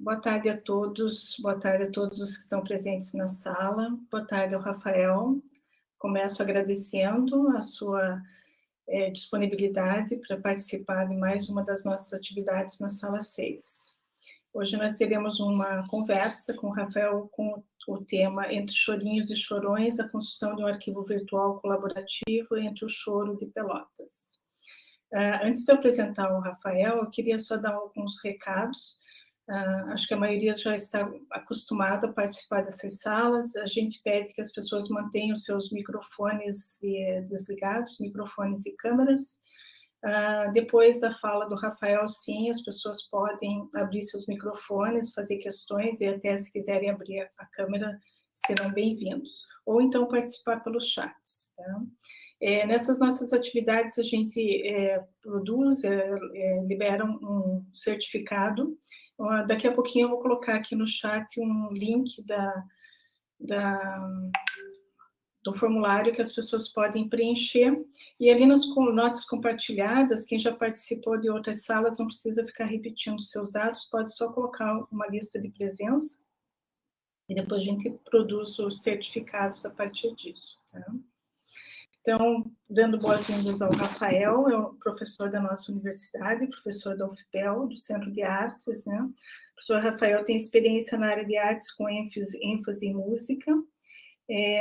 Boa tarde a todos os que estão presentes na sala. Boa tarde ao Rafael. Começo agradecendo a sua disponibilidade para participar de mais uma das nossas atividades na sala 6. Hoje nós teremos uma conversa com o Rafael com o tema Entre Chorinhos e Chorões, a construção de um arquivo virtual colaborativo entre o choro de Pelotas. Antes de eu apresentar o Rafael, eu queria só dar alguns recados. Acho que a maioria já está acostumada a participar dessas salas. A gente pede que as pessoas mantenham seus microfones desligados, microfones e câmeras. Depois da fala do Rafael, sim, as pessoas podem abrir seus microfones, fazer questões e até, se quiserem abrir a câmera, serão bem-vindos. Ou então participar pelos chats, tá? Nessas nossas atividades, a gente produz, libera um certificado. Daqui a pouquinho eu vou colocar aqui no chat um link do formulário que as pessoas podem preencher, e ali nas notas compartilhadas, quem já participou de outras salas não precisa ficar repetindo seus dados, pode só colocar uma lista de presença, e depois a gente produz os certificados a partir disso, tá? Então, dando boas-vindas ao Rafael, é um professor da nossa universidade, professor da UFPEL, do Centro de Artes, né? O professor Rafael tem experiência na área de artes com ênfase em música,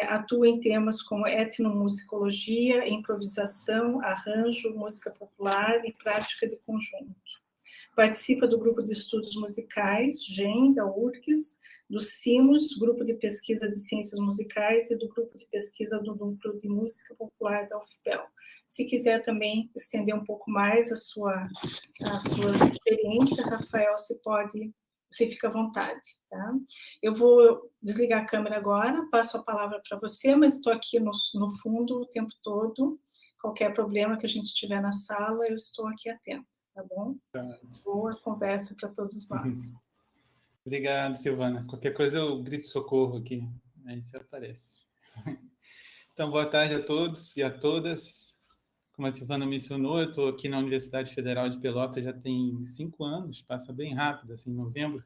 atua em temas como etnomusicologia, improvisação, arranjo, música popular e prática de conjunto. Participa do grupo de estudos musicais, GEM, da URGS, do CIMUS, grupo de pesquisa de ciências musicais, e do grupo de pesquisa do núcleo de música popular da UFPEL. Se quiser também estender um pouco mais a sua experiência, Rafael, você fica à vontade, tá? Eu vou desligar a câmera agora, passo a palavra para você, mas estou aqui no fundo o tempo todo. Qualquer problema que a gente tiver na sala, eu estou aqui atenta, tá bom? Boa conversa para todos nós. Obrigado, Silvana. Qualquer coisa eu grito socorro aqui, aí você aparece. Então, boa tarde a todos e a todas. Como a Silvana mencionou, eu estou aqui na Universidade Federal de Pelotas já tem 5 anos, passa bem rápido, assim, em novembro.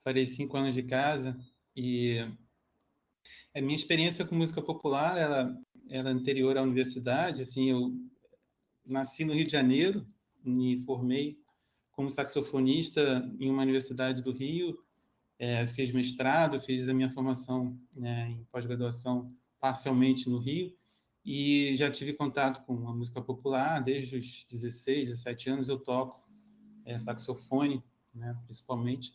Farei 5 anos de casa e a minha experiência com música popular, ela é anterior à universidade, assim, eu nasci no Rio de Janeiro, me formei como saxofonista em uma universidade do Rio, fiz mestrado, fiz a minha formação em pós-graduação parcialmente no Rio, e já tive contato com a música popular, desde os 16, 17 anos eu toco saxofone, né, principalmente,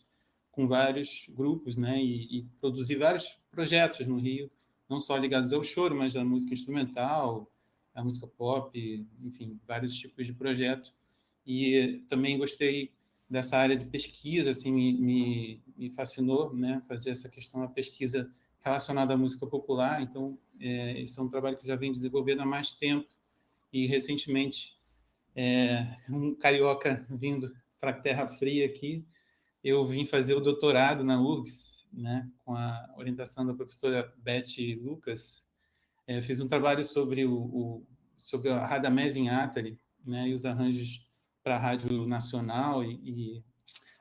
com vários grupos, né, e produzi vários projetos no Rio, não só ligados ao choro, mas à música instrumental, à música pop, enfim, vários tipos de projetos. E também gostei dessa área de pesquisa, assim, me fascinou, né, fazer essa questão da pesquisa relacionada à música popular. Então, esse é um trabalho que já vem desenvolvendo há mais tempo, e recentemente, um carioca vindo para a Terra Fria aqui, eu vim fazer o doutorado na URGS, né, com a orientação da professora Beth Lucas. Fiz um trabalho sobre sobre a Radamés Inátali, né, e os arranjos para a Rádio Nacional e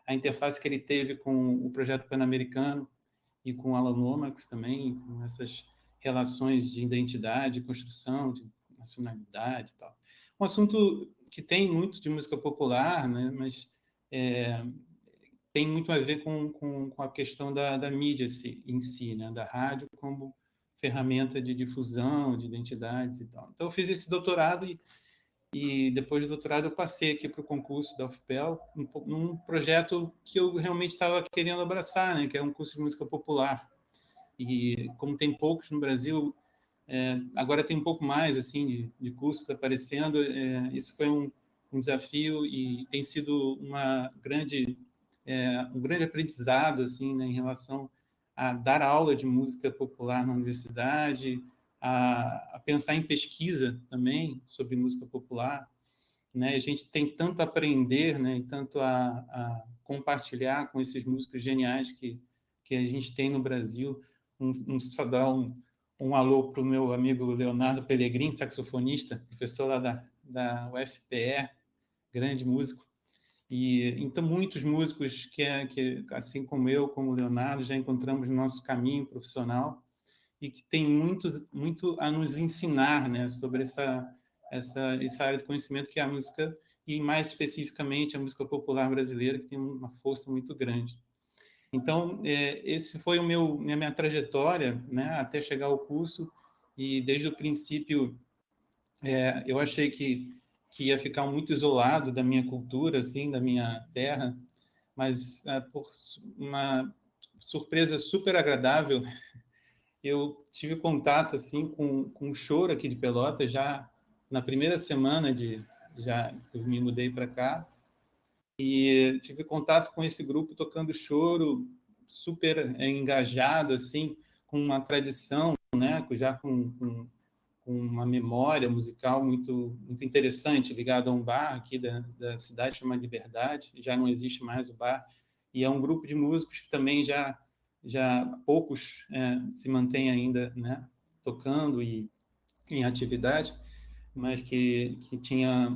a interface que ele teve com o projeto Pan-Americano e com o Alan Lomax também, com essas relações de identidade, construção, de nacionalidade e tal. Um assunto que tem muito de música popular, né, mas tem muito a ver com a questão da mídia em si, né, da rádio como ferramenta de difusão, de identidades e tal. Então, eu fiz esse doutorado e depois do doutorado eu passei aqui para o concurso da UFPEL, num projeto que eu realmente estava querendo abraçar, né, que é um curso de música popular. E como tem poucos no Brasil, agora tem um pouco mais assim de cursos aparecendo. Isso foi um desafio e tem sido um grande aprendizado assim, né, em relação a dar aula de música popular na universidade, a pensar em pesquisa também sobre música popular, né? A gente tem tanto a aprender, né, e tanto a compartilhar com esses músicos geniais que a gente tem no Brasil. Só dar um alô para o meu amigo Leonardo Pellegrini, saxofonista, professor lá da UFPE, grande músico. E então muitos músicos que assim como eu, como o Leonardo, já encontramos no nosso caminho profissional e que tem muito a nos ensinar, né, sobre essa área de conhecimento que é a música, e mais especificamente a música popular brasileira, que tem uma força muito grande. Então, esse foi minha trajetória, né, até chegar ao curso, e desde o princípio eu achei que ia ficar muito isolado da minha cultura, assim, da minha terra, mas por uma surpresa super agradável, eu tive contato assim com o choro aqui de Pelotas já na primeira semana já que eu me mudei para cá, e tive contato com esse grupo tocando choro, super engajado assim, com uma tradição, né, já com uma memória musical muito interessante, ligada a um bar aqui da cidade, chama Liberdade, já não existe mais o bar, e é um grupo de músicos que também já poucos se mantêm ainda, né, tocando e em atividade, mas que tinha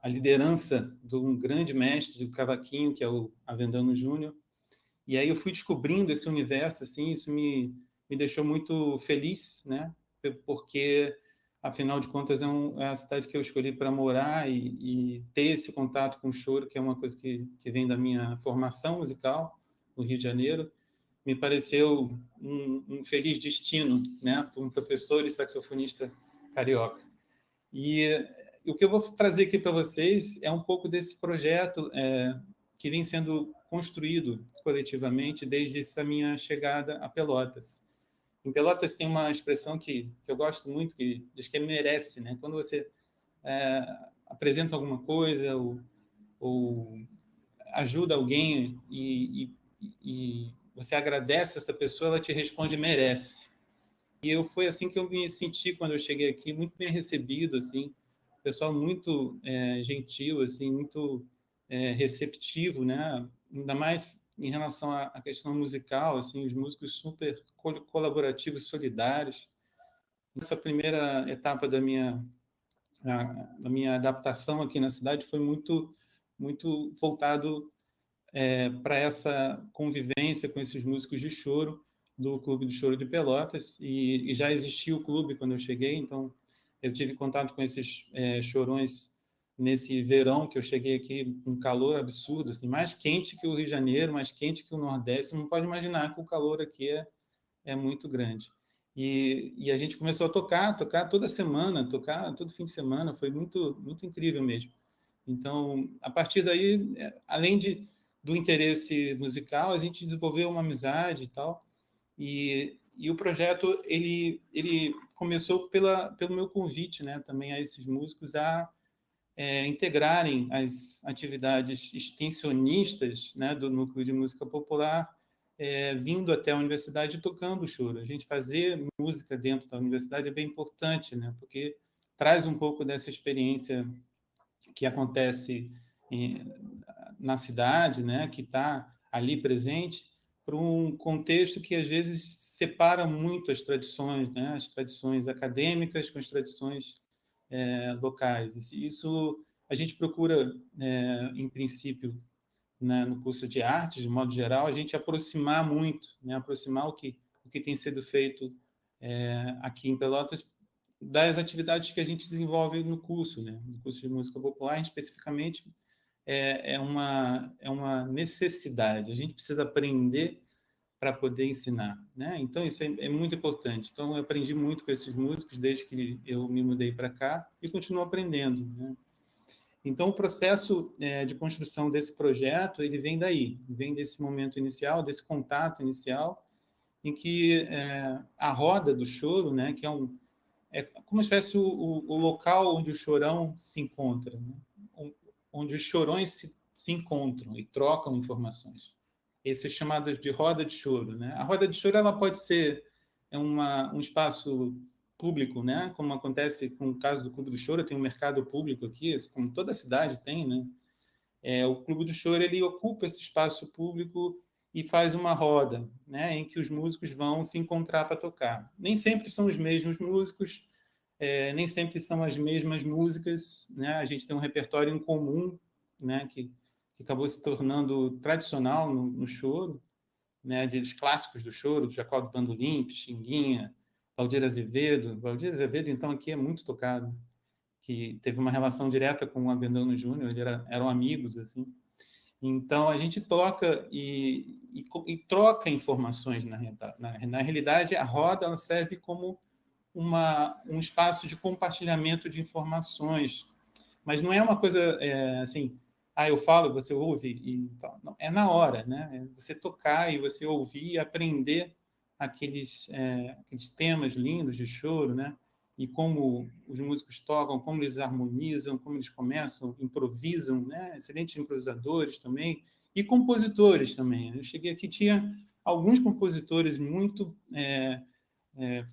a liderança de um grande mestre do cavaquinho, que é o Avendano Júnior, e aí eu fui descobrindo esse universo, assim, isso me deixou muito feliz, né, porque afinal de contas é a cidade que eu escolhi para morar e ter esse contato com o choro, que é uma coisa que vem da minha formação musical no Rio de Janeiro, me pareceu um feliz destino, né, para um professor e saxofonista carioca. E o que eu vou trazer aqui para vocês é um pouco desse projeto que vem sendo construído coletivamente desde essa minha chegada a Pelotas. Em Pelotas tem uma expressão que eu gosto muito, que diz que merece, né? Quando você apresenta alguma coisa ou ajuda alguém e você agradece essa pessoa, ela te responde merece. E foi assim que eu me senti quando eu cheguei aqui, muito bem recebido, assim, pessoal muito gentil, assim, muito receptivo, né? Ainda mais em relação à questão musical, assim, os músicos super colaborativos, solidários. Essa primeira etapa da minha adaptação aqui na cidade foi muito voltado para essa convivência com esses músicos de choro do Clube do Choro de Pelotas, e já existia o clube quando eu cheguei, então eu tive contato com esses chorões nesse verão que eu cheguei aqui, um calor absurdo, assim, mais quente que o Rio de Janeiro, mais quente que o Nordeste. Você não pode imaginar que o calor aqui é muito grande. E a gente começou a tocar toda semana, tocar todo fim de semana, foi muito incrível mesmo. Então, a partir daí, além do interesse musical, a gente desenvolveu uma amizade e tal, e o projeto ele começou pelo meu convite, né, também a esses músicos a integrarem as atividades extensionistas, né, do Núcleo de Música Popular, vindo até a universidade e tocando o choro. A gente fazer música dentro da universidade é bem importante, né, porque traz um pouco dessa experiência que acontece na cidade, né, que está ali presente, para um contexto que às vezes separa muito as tradições, né, as tradições acadêmicas com as tradições locais. Isso a gente procura, em princípio, né, no curso de artes, de modo geral, a gente aproximar muito, né, aproximar o que tem sido feito aqui em Pelotas das atividades que a gente desenvolve no curso, né, no curso de música popular, especificamente, é uma necessidade. A gente precisa aprender para poder ensinar, né? Então isso é muito importante. Então eu aprendi muito com esses músicos desde que eu me mudei para cá e continuo aprendendo, né? Então o processo de construção desse projeto ele vem daí, vem desse momento inicial, desse contato inicial, em que a roda do choro, né? Que é como se fosse o local onde o chorão se encontra, né? Onde os chorões se encontram e trocam informações. Esse é chamado de roda de choro, né? A roda de choro ela pode ser um espaço público, né? Como acontece com o caso do Clube do Choro, tem um mercado público aqui, como toda a cidade tem, né? O Clube do Choro ele ocupa esse espaço público e faz uma roda, né? Em que os músicos vão se encontrar para tocar. Nem sempre são os mesmos músicos, nem sempre são as mesmas músicas, né? A gente tem um repertório em comum, né? que acabou se tornando tradicional no choro, né, dos clássicos do choro, Jacó do Bandolim, Pixinguinha, Valdir Azevedo. Valdir Azevedo, então, aqui é muito tocado, que teve uma relação direta com o Avendano Júnior, eram amigos, assim. Então, a gente toca e troca informações, na realidade, a roda ela serve como um espaço de compartilhamento de informações, mas não é uma coisa assim, eu falo, você ouve, e tal. Não, é na hora, né? É você tocar e você ouvir e aprender aqueles temas lindos de choro, né? E como os músicos tocam, como eles harmonizam, como eles começam, improvisam, né? Excelentes improvisadores também, e compositores também. Eu cheguei aqui, tinha alguns compositores muito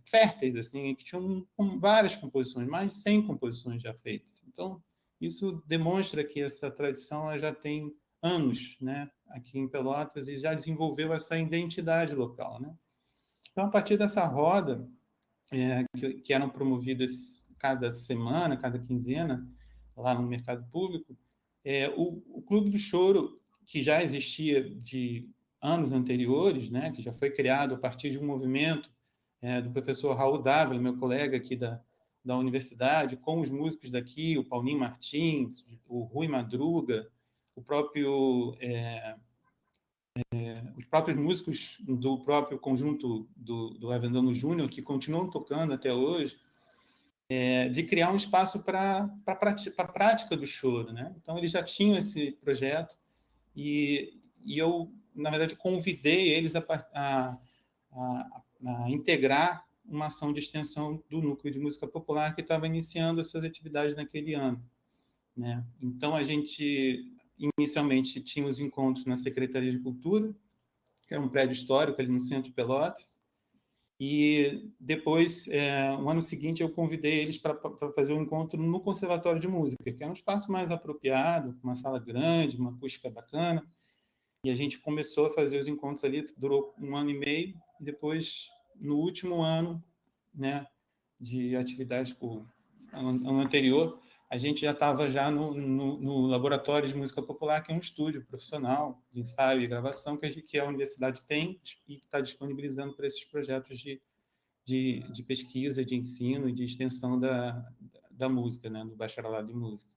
férteis, assim, que tinham várias composições, mais de 100 composições já feitas. Então, isso demonstra que essa tradição ela já tem anos, né, aqui em Pelotas, e já desenvolveu essa identidade local, né? Então, a partir dessa roda, que eram promovidas cada semana, cada quinzena, lá no mercado público, o Clube do Choro, que já existia de anos anteriores, né, que já foi criado a partir de um movimento do professor Raul Dávila, meu colega aqui da universidade, com os músicos daqui, o Paulinho Martins, o Rui Madruga, os próprios músicos do próprio conjunto do Avendano Júnior, que continuam tocando até hoje, de criar um espaço para a prática do choro, né? Então, eles já tinham esse projeto e eu, na verdade, convidei eles a integrar uma ação de extensão do Núcleo de Música Popular que estava iniciando as suas atividades naquele ano, né? Então, a gente, inicialmente, tinha os encontros na Secretaria de Cultura, que é um prédio histórico ali no centro de Pelotas, e depois, no ano seguinte, eu convidei eles para fazer um encontro no Conservatório de Música, que é um espaço mais apropriado, uma sala grande, uma acústica bacana, e a gente começou a fazer os encontros ali, durou 1 ano e meio, e depois, no último ano, né, de atividades por ano anterior, a gente já estava no Laboratório de Música Popular, que é um estúdio profissional de ensaio e gravação que a universidade tem e está disponibilizando para esses projetos de pesquisa, de ensino e de extensão da música, né, do bacharelado em música.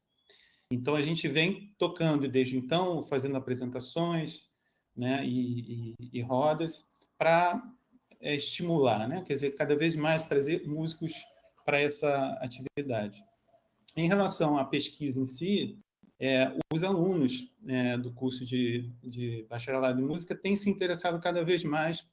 Então, a gente vem tocando desde então, fazendo apresentações, né, e rodas para estimular, né? Quer dizer, cada vez mais trazer músicos para essa atividade. Em relação à pesquisa em si, os alunos do curso de bacharelado em música têm se interessado cada vez mais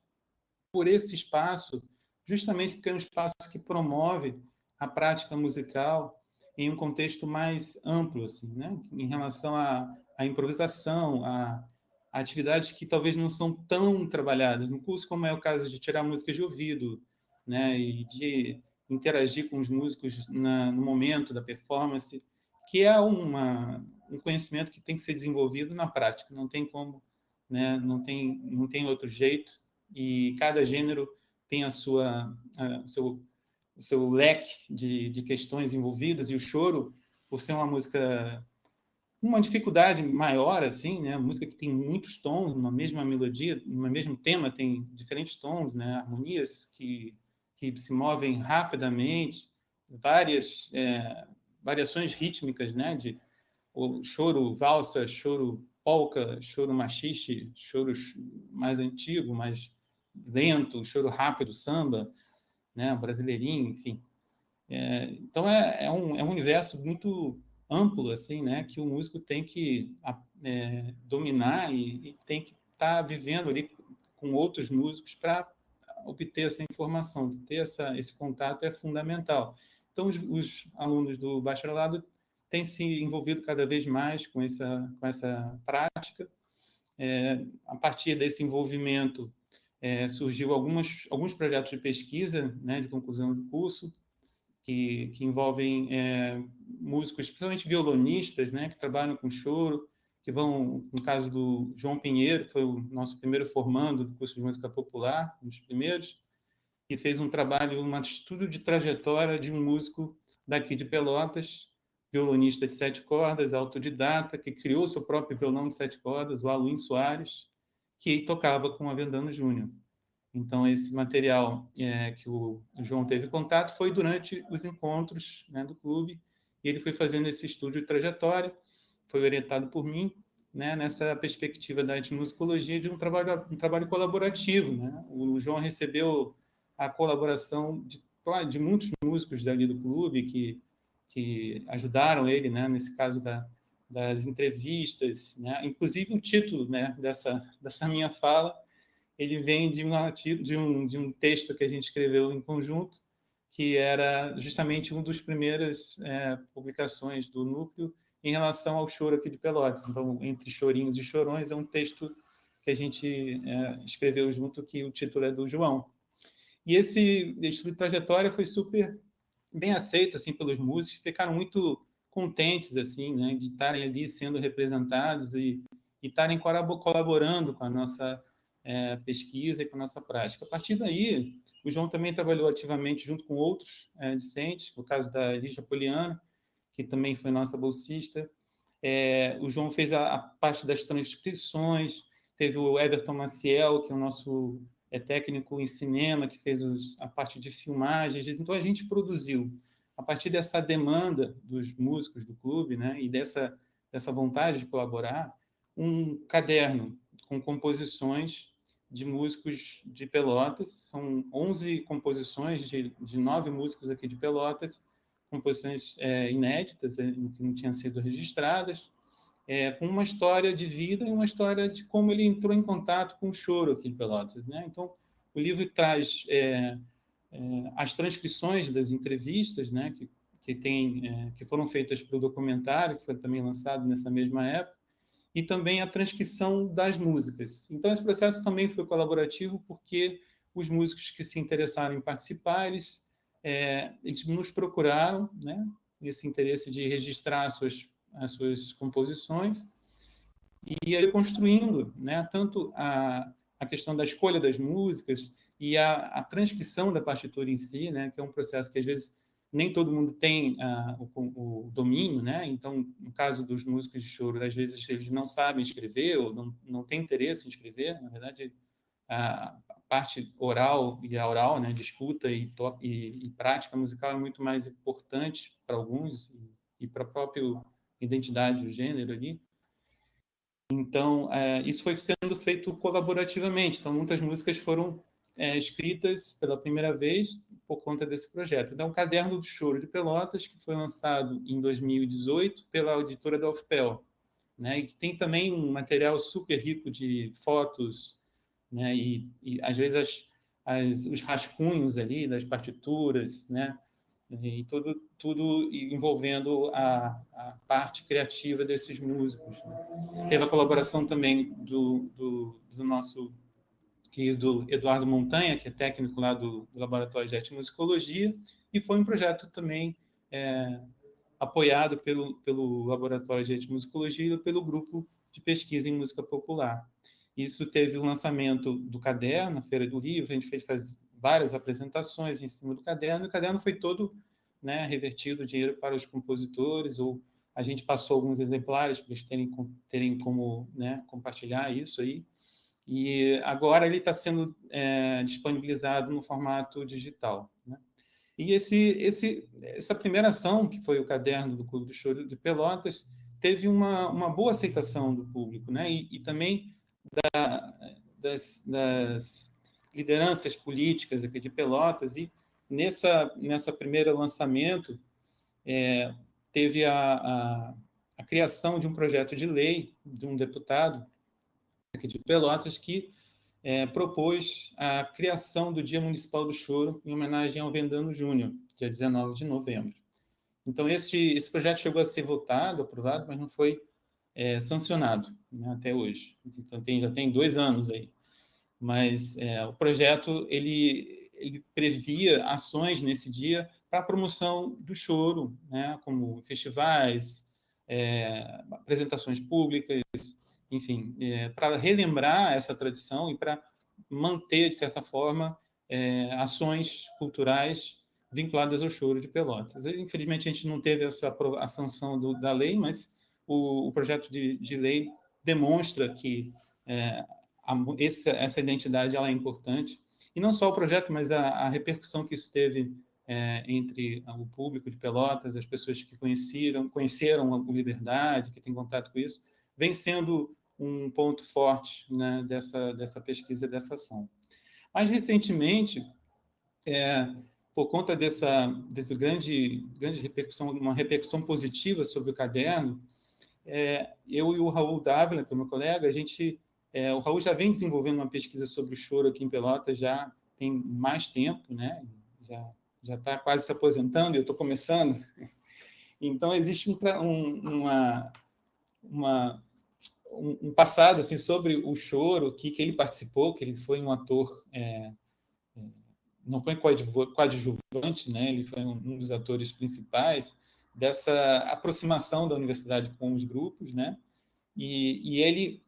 por esse espaço, justamente porque é um espaço que promove a prática musical em um contexto mais amplo, assim, né? Em relação à improvisação, a atividades que talvez não são tão trabalhadas no curso, como é o caso de tirar música de ouvido, né? E de interagir com os músicos no momento da performance, que é um conhecimento que tem que ser desenvolvido na prática, não tem como, né? Não tem outro jeito, e cada gênero tem o seu leque de questões envolvidas, e o choro, por ser uma música uma dificuldade maior, assim, né? Música que tem muitos tons, uma mesma melodia, no mesmo tema tem diferentes tons, né? Harmonias que se movem rapidamente, várias variações rítmicas, né? De o choro valsa, choro polka, choro machixe, choro mais antigo, mais lento, choro rápido, samba, né? Brasileirinho, enfim. Então é um universo muito amplo, assim, né? Que o músico tem que dominar e tem que estar vivendo ali com outros músicos para obter essa informação, ter esse contato é fundamental. Então os alunos do bacharelado têm se envolvido cada vez mais com essa prática. A partir desse envolvimento surgiu alguns projetos de pesquisa, né, de conclusão do curso, que envolvem músicos, principalmente violonistas, né, que trabalham com choro, que vão, no caso do João Pinheiro, que foi o nosso primeiro formando do curso de música popular, um dos primeiros, que fez um trabalho, um estudo de trajetória de um músico daqui de Pelotas, violonista de 7 cordas, autodidata, que criou seu próprio violão de 7 cordas, o Aluim Soares, que tocava com a Avendano Júnior. Então, esse material que o João teve contato foi durante os encontros, né, do clube, e ele foi fazendo esse estudo de trajetória, foi orientado por mim, né, nessa perspectiva da etnomusicologia de um trabalho colaborativo, né? O João recebeu a colaboração de muitos músicos dali do clube que ajudaram ele, né, nesse caso das entrevistas, né? Inclusive o título, né, dessa minha fala, ele vem de um texto que a gente escreveu em conjunto, que era justamente uma das primeiras publicações do Núcleo em relação ao choro aqui de Pelotas. Então, Entre Chorinhos e Chorões é um texto que a gente escreveu junto, que o título é do João. E esse estudo de trajetória foi super bem aceito assim pelos músicos, ficaram muito contentes assim, né, de estarem ali sendo representados e estarem colaborando com a nossa pesquisa e com a nossa prática. A partir daí, o João também trabalhou ativamente junto com outros discentes, no caso da Lígia Poliana, que também foi nossa bolsista. O João fez a parte das transcrições, teve o Everton Maciel, que é o nosso técnico em cinema, que fez a parte de filmagens. Então, a gente produziu, a partir dessa demanda dos músicos do clube, né, e dessa vontade de colaborar, um caderno com composições de músicos de Pelotas. São 11 composições de 9 músicos aqui de Pelotas, composições inéditas, que não tinham sido registradas, com uma história de vida e uma história de como ele entrou em contato com o choro aqui em Pelotas, né? Então, o livro traz as transcrições das entrevistas, né, que foram feitas para o documentário, que foi também lançado nessa mesma época, e também a transcrição das músicas. Então, esse processo também foi colaborativo, porque os músicos que se interessaram em participar, eles nos procuraram, né, esse interesse de registrar as suas composições, e aí construindo, né, tanto a questão da escolha das músicas e a transcrição da partitura em si, né, que é um processo que, às vezes, nem todo mundo tem o domínio, né? Então, no caso dos músicos de choro, às vezes eles não sabem escrever ou não têm interesse em escrever. Na verdade, a parte oral e a oral, né, de escuta e prática musical é muito mais importante para alguns e para a própria identidade do gênero ali. Então, isso foi sendo feito colaborativamente. Então, muitas músicas foram escritas pela primeira vez por conta desse projeto. Então, o Caderno do Choro de Pelotas, que foi lançado em 2018 pela editora da UFPEL, né, e que tem também um material super rico de fotos, né, e às vezes os rascunhos ali das partituras, né, e tudo envolvendo a parte criativa desses músicos, né. Teve a colaboração também do nosso querido Eduardo Montanha, que é técnico lá do Laboratório de Etnomusicologia, e foi um projeto também apoiado pelo Laboratório de Etnomusicologia e pelo Grupo de Pesquisa em Música Popular. Isso teve o lançamento do caderno, na Feira do Livro, a gente fez várias apresentações em cima do caderno, e o caderno foi todo, né, revertido dinheiro para os compositores, ou a gente passou alguns exemplares para eles terem como, né, compartilhar isso aí. E agora ele está sendo disponibilizado no formato digital, né? E essa primeira ação, que foi o caderno do Clube do Choro de Pelotas, teve uma boa aceitação do público, né? E também das lideranças políticas aqui de Pelotas. E nessa primeira lançamento teve a criação de um projeto de lei de um deputado aqui de Pelotas que propôs a criação do Dia Municipal do Choro em homenagem ao Avendano Júnior, dia 19 de novembro. Então, esse projeto chegou a ser votado, aprovado, mas não foi sancionado, né, até hoje. Então, já tem 2 anos aí. Mas o projeto ele previa ações nesse dia para a promoção do choro, né, como festivais, apresentações públicas, enfim, para relembrar essa tradição e para manter, de certa forma, ações culturais vinculadas ao choro de Pelotas. Infelizmente, a gente não teve a sanção da lei, mas o projeto de lei demonstra que essa identidade ela é importante. E não só o projeto, mas a repercussão que isso teve entre o público de Pelotas, as pessoas que conheceram a Liberdade, que têm contato com isso, vem sendo um ponto forte, né, dessa pesquisa, dessa ação. Mais recentemente, por conta dessa grande repercussão, uma repercussão positiva sobre o caderno, eu e o Raul Dávila, que é meu colega, o Raul já vem desenvolvendo uma pesquisa sobre o choro aqui em Pelotas já tem mais tempo, né? Já está quase se aposentando, eu estou começando. Então, existe um passado assim, sobre o choro que ele participou, que ele foi um ator, não foi coadjuvante, né? Ele foi um dos atores principais dessa aproximação da universidade com os grupos, né? E ele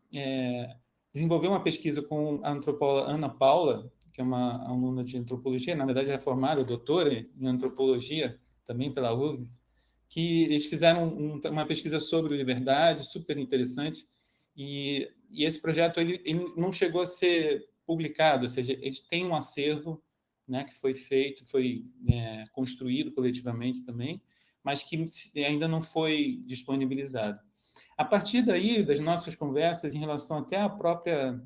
desenvolveu uma pesquisa com a antropóloga Ana Paula, que é uma aluna de antropologia, na verdade é formada, doutora em antropologia, também pela UFRGS, que eles fizeram uma pesquisa sobre liberdade, super interessante, e esse projeto ele não chegou a ser publicado, ou seja, ele tem um acervo, né, que foi feito, foi construído coletivamente também, mas que ainda não foi disponibilizado. A partir daí, das nossas conversas em relação até à própria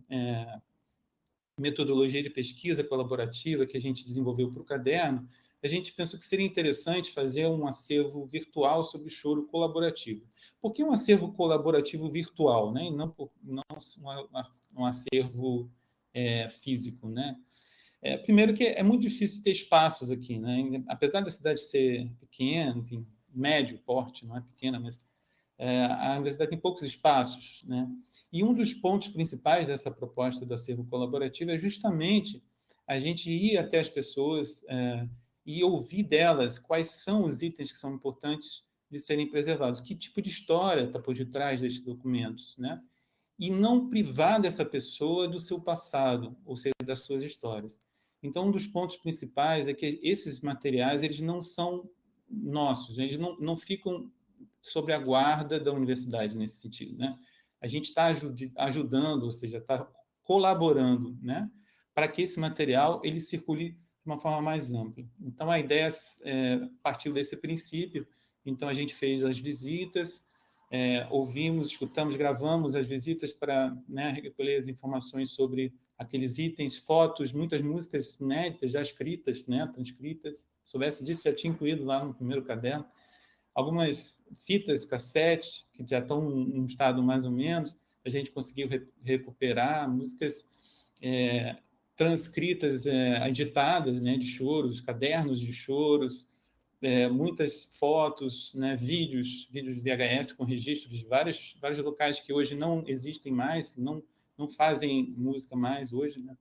metodologia de pesquisa colaborativa que a gente desenvolveu para o caderno, a gente pensou que seria interessante fazer um acervo virtual sobre o choro colaborativo. Por que um acervo colaborativo virtual, né? E não um acervo físico, né? Primeiro que é muito difícil ter espaços aqui, né? Apesar da cidade ser pequena, enfim, médio porte, não é pequena, mas a universidade tem poucos espaços, né? E um dos pontos principais dessa proposta do acervo colaborativo é justamente a gente ir até as pessoas e ouvir delas quais são os itens que são importantes de serem preservados, que tipo de história está por detrás desses documentos, né? E não privar dessa pessoa do seu passado, ou seja, das suas histórias. Então, um dos pontos principais é que esses materiais eles não são nossos, eles não ficam sobre a guarda da universidade nesse sentido, né? A gente está ajudando, ou seja, está colaborando, né, para que esse material ele circule de uma forma mais ampla. Então, a ideia partiu desse princípio. Então, a gente fez as visitas, ouvimos, escutamos, gravamos as visitas para, né, recolher as informações sobre aqueles itens, fotos, muitas músicas inéditas, já escritas, né, transcritas. Se soubesse disso, já tinha incluído lá no primeiro caderno. Algumas fitas cassete, que já estão em um estado mais ou menos, a gente conseguiu recuperar, músicas transcritas, editadas, né, de choros, cadernos de choros, muitas fotos, né, vídeos VHS com registros de vários locais que hoje não existem mais, não fazem música mais hoje, né?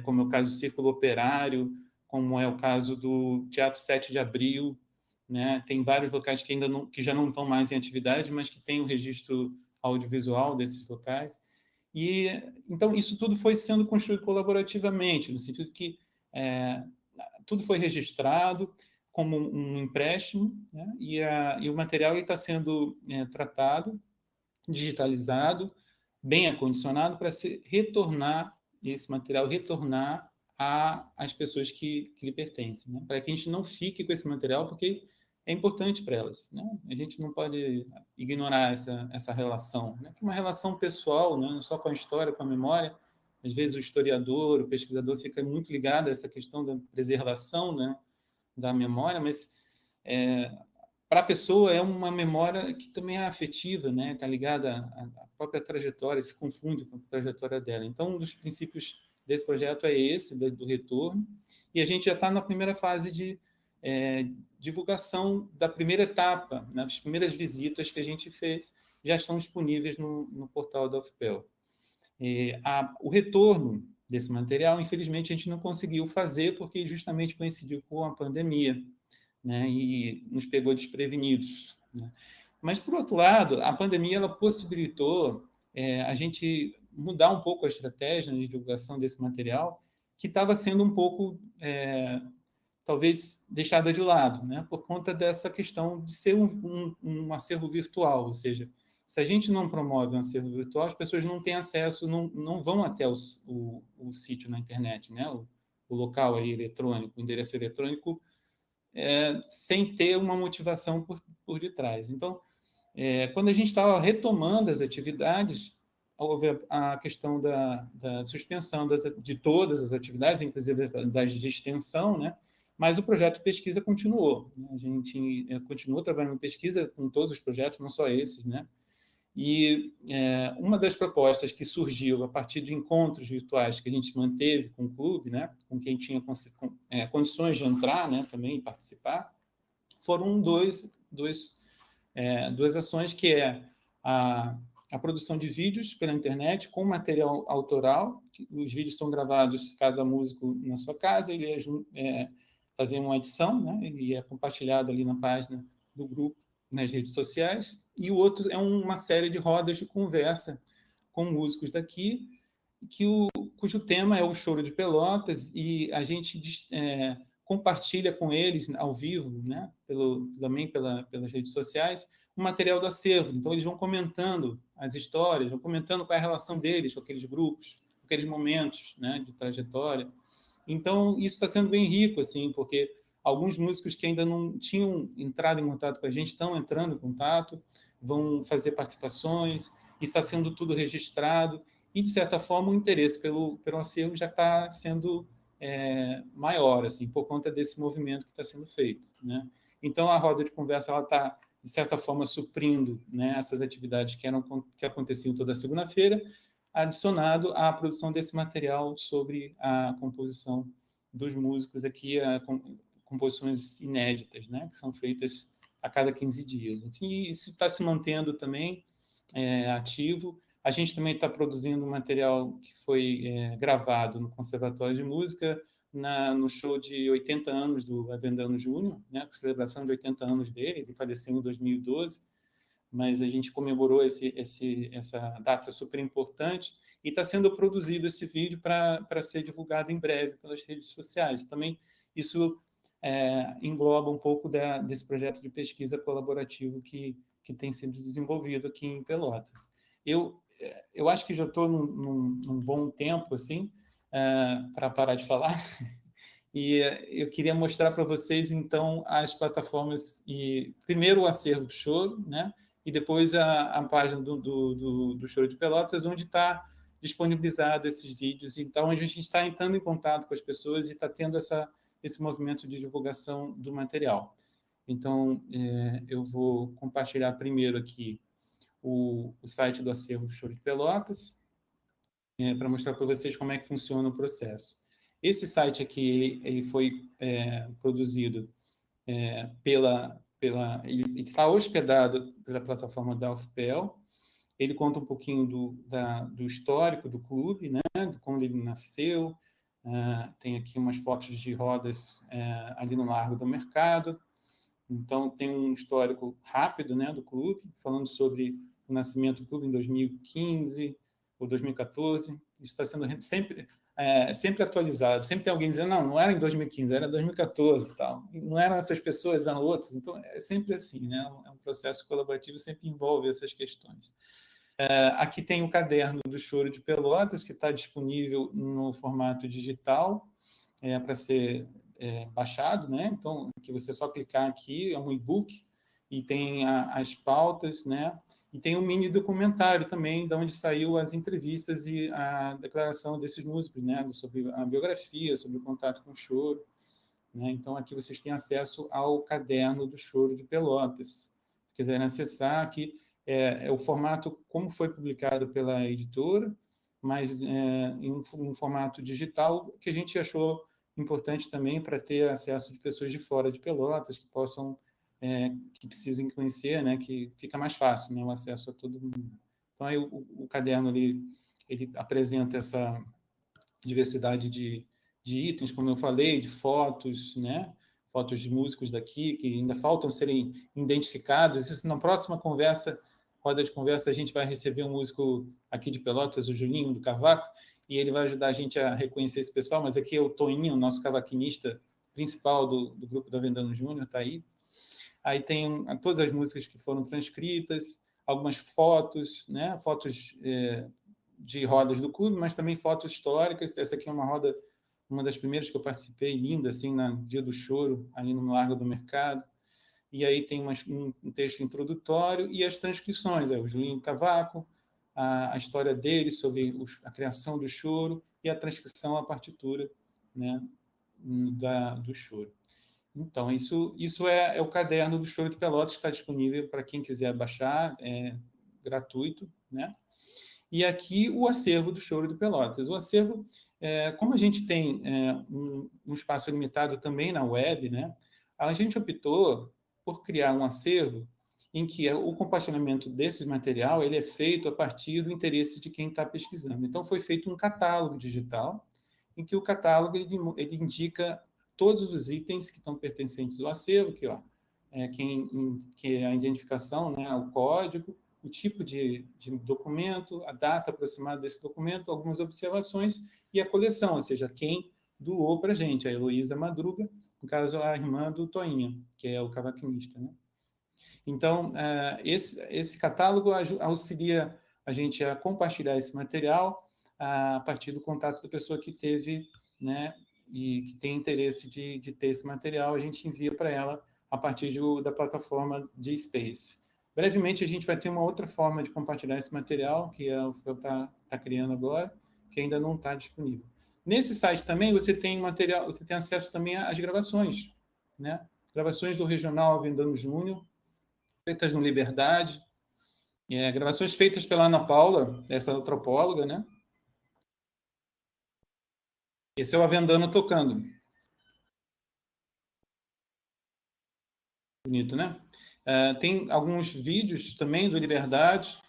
Como é o caso do Círculo Operário, como é o caso do Teatro 7 de Abril, né? Tem vários locais que já não estão mais em atividade, mas que têm o registro audiovisual desses locais. E então isso tudo foi sendo construído colaborativamente, no sentido que tudo foi registrado como um empréstimo, né? E o material está sendo tratado, digitalizado, bem acondicionado para retornar esse material, retornar às pessoas que lhe pertencem, né? Para que a gente não fique com esse material, porque é importante para elas, né? A gente não pode ignorar essa relação, né? Que é uma relação pessoal, né? Não só com a história, com a memória. Às vezes o historiador, o pesquisador fica muito ligado a essa questão da preservação, né, da memória, mas para a pessoa é uma memória que também é afetiva, né? Está ligada à própria trajetória, se confunde com a trajetória dela. Então, um dos princípios desse projeto é esse, do retorno, e a gente já está na primeira fase de divulgação da primeira etapa, né? As primeiras visitas que a gente fez já estão disponíveis no portal da UFPEL. O retorno desse material, infelizmente, a gente não conseguiu fazer porque justamente coincidiu com a pandemia, né? E nos pegou desprevenidos, né? Mas, por outro lado, a pandemia ela possibilitou a gente mudar um pouco a estratégia de divulgação desse material, que estava sendo um pouco talvez deixada de lado, né? Por conta dessa questão de ser um acervo virtual, ou seja, se a gente não promove um acervo virtual, as pessoas não têm acesso, não vão até o sítio na internet, né? O local aí eletrônico, o endereço eletrônico, sem ter uma motivação por detrás. Então, quando a gente estava retomando as atividades, houve a questão da suspensão de todas as atividades, inclusive das de extensão, né? Mas o projeto de pesquisa continuou. Né? A gente continuou trabalhando em pesquisa com todos os projetos, não só esses, né? E uma das propostas que surgiu a partir de encontros virtuais que a gente manteve com o clube, né, com quem tinha condições de entrar, né, também e participar, foram duas ações, que é a produção de vídeos pela internet com material autoral. Os vídeos são gravados, cada músico na sua casa, ele fazer uma edição, né, e é compartilhado ali na página do grupo, nas redes sociais, e o outro é uma série de rodas de conversa com músicos daqui, cujo tema é o Choro de Pelotas, e a gente compartilha com eles ao vivo, né, também pelas redes sociais, o material do acervo. Então, eles vão comentando as histórias, vão comentando qual é a relação deles com aqueles grupos, com aqueles momentos, né, de trajetória. Então, isso está sendo bem rico, assim, porque alguns músicos que ainda não tinham entrado em contato com a gente estão entrando em contato, vão fazer participações, e está sendo tudo registrado, e, de certa forma, o interesse pelo acervo já está sendo maior, assim, por conta desse movimento que está sendo feito, né? Então, a roda de conversa está, de certa forma, suprindo, né, essas atividades que aconteciam toda segunda-feira, adicionado à produção desse material sobre a composição dos músicos aqui, composições inéditas, né, que são feitas a cada 15 dias. E isso está se mantendo também ativo. A gente também está produzindo um material que foi gravado no Conservatório de Música, no show de 80 anos do Avendano Júnior, né, a celebração de 80 anos dele. Ele faleceu em 2012, mas a gente comemorou essa data super importante, e está sendo produzido esse vídeo para ser divulgado em breve pelas redes sociais. Também isso engloba um pouco desse projeto de pesquisa colaborativo que tem sido desenvolvido aqui em Pelotas. Eu acho que já estou num bom tempo, assim, para parar de falar, e eu queria mostrar para vocês, então, as plataformas, e primeiro o acervo do Choro, né, e depois a página do Choro de Pelotas, onde está disponibilizado esses vídeos, então, onde a gente está entrando em contato com as pessoas e está tendo esse movimento de divulgação do material. Então, eu vou compartilhar primeiro aqui o site do acervo do Choro de Pelotas, para mostrar para vocês como é que funciona o processo. Esse site aqui, ele foi produzido ele está hospedado pela plataforma da UFPEL. Ele conta um pouquinho do histórico do clube, né, de quando ele nasceu. Tem aqui umas fotos de rodas ali no Largo do Mercado. Então, tem um histórico rápido, né, do clube, falando sobre o nascimento do clube em 2015 ou 2014. Isso está sendo sempre atualizado. Sempre tem alguém dizendo, não era em 2015, era 2014 e tal. Não eram essas pessoas, eram outras. Então, é sempre assim, né? É um processo colaborativo, sempre envolve essas questões. Aqui tem o caderno do Choro de Pelotas, que está disponível no formato digital, para ser baixado, né? Então, aqui você só clicar aqui, é um e-book, e tem as pautas, né? E tem um mini documentário também, de onde saiu as entrevistas e a declaração desses músicos, né? Sobre a biografia, sobre o contato com o choro, né? Então, aqui vocês têm acesso ao caderno do Choro de Pelotas. Se quiserem acessar, aqui é o formato como foi publicado pela editora, mas em um formato digital, que a gente achou importante também para ter acesso de pessoas de fora de Pelotas, que possam, que precisem conhecer, né, que fica mais fácil, né, o acesso a todo mundo. Então, aí o caderno ele apresenta essa diversidade de itens, como eu falei, de fotos, né, fotos de músicos daqui, que ainda faltam serem identificados. Isso, na próxima roda de conversa, a gente vai receber um músico aqui de Pelotas, o Juninho, do Cavaco, e ele vai ajudar a gente a reconhecer esse pessoal, mas aqui é o Toninho, nosso cavaquinista principal do grupo da Avendano Júnior, está aí. Aí tem todas as músicas que foram transcritas, algumas fotos, né? Fotos de rodas do clube, mas também fotos históricas. Essa aqui é uma das primeiras que eu participei, linda, assim, no Dia do Choro, ali no Largo do Mercado. E aí tem um texto introdutório e as transcrições, o Julinho Cavaco, a história dele sobre a criação do choro e a transcrição, a partitura, né, do choro. Então, isso é o caderno do Choro de Pelotas, que está disponível para quem quiser baixar, é gratuito, né? E aqui o acervo do Choro de Pelotas. O acervo, como a gente tem um espaço limitado também na web, né? A gente optou por criar um acervo em que o compartilhamento desse material ele é feito a partir do interesse de quem está pesquisando. Então, foi feito um catálogo digital, em que o catálogo ele indica todos os itens que estão pertencentes ao acervo, que é a identificação, né, o código, o tipo de documento, a data aproximada desse documento, algumas observações e a coleção, ou seja, quem doou para a gente, a Heloísa Madruga, no caso, a irmã do Toinha, que é o cavaquinista, né? Então, esse catálogo auxilia a gente a compartilhar esse material a partir do contato da pessoa que teve, né, e que tem interesse de ter esse material, a gente envia para ela a partir da plataforma de Space. Brevemente, a gente vai ter uma outra forma de compartilhar esse material, que o Fel está criando agora, que ainda não está disponível. Nesse site também você tem material, você tem acesso também às gravações, né? Gravações do Regional Avendano Júnior, feitas no Liberdade, gravações feitas pela Ana Paula, essa antropóloga, né? Esse é o Avendano tocando. Bonito, né? Tem alguns vídeos também do Liberdade.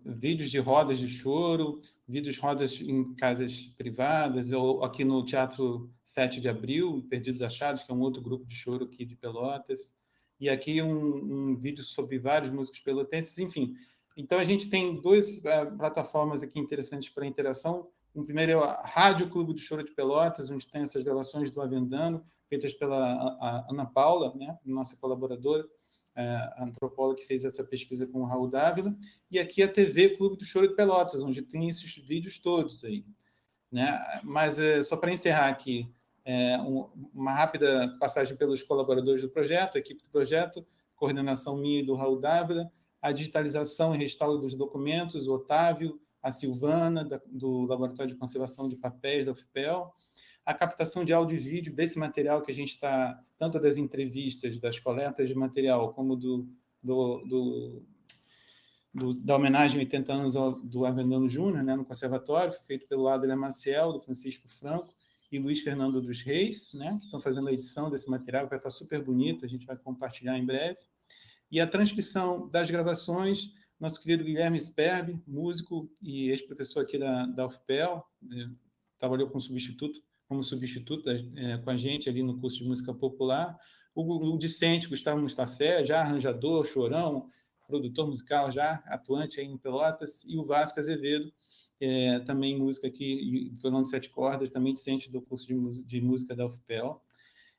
Vídeos de rodas de choro, vídeos de rodas em casas privadas, ou aqui no Teatro 7 de Abril, Perdidos Achados, que é um outro grupo de choro aqui de Pelotas. E aqui um vídeo sobre vários músicos pelotenses, enfim. Então, a gente tem duas plataformas aqui interessantes para interação. O primeiro é a Rádio Clube do Choro de Pelotas, onde tem essas gravações do Avendano, feitas pela Ana Paula, né, nossa colaboradora, a antropóloga que fez essa pesquisa com o Raul Dávila, e aqui a TV Clube do Choro de Pelotas, onde tem esses vídeos todos aí, né? Mas, só para encerrar aqui, uma rápida passagem pelos colaboradores do projeto, a equipe do projeto, coordenação minha e do Raul Dávila, a digitalização e restauro dos documentos, o Otávio, a Silvana, do Laboratório de Conservação de Papéis da UFPEL, a captação de áudio e vídeo desse material que a gente está, tanto das entrevistas, das coletas de material, como da homenagem a 80 anos do Avendano Júnior, né, no Conservatório, feito pelo Adler Maciel, do Francisco Franco, e Luiz Fernando dos Reis, né, que estão fazendo a edição desse material, que vai estar super bonito, a gente vai compartilhar em breve. E a transcrição das gravações, nosso querido Guilherme Sperbi, músico e ex-professor aqui da UFPEL, trabalhou como substituto com a gente ali no curso de música popular. O discente Gustavo Mustafé, já arranjador, chorão, produtor musical já atuante aí em Pelotas, e o Vasco Azevedo, também música aqui, violão de 7 cordas, também discente do curso de música da UFPEL.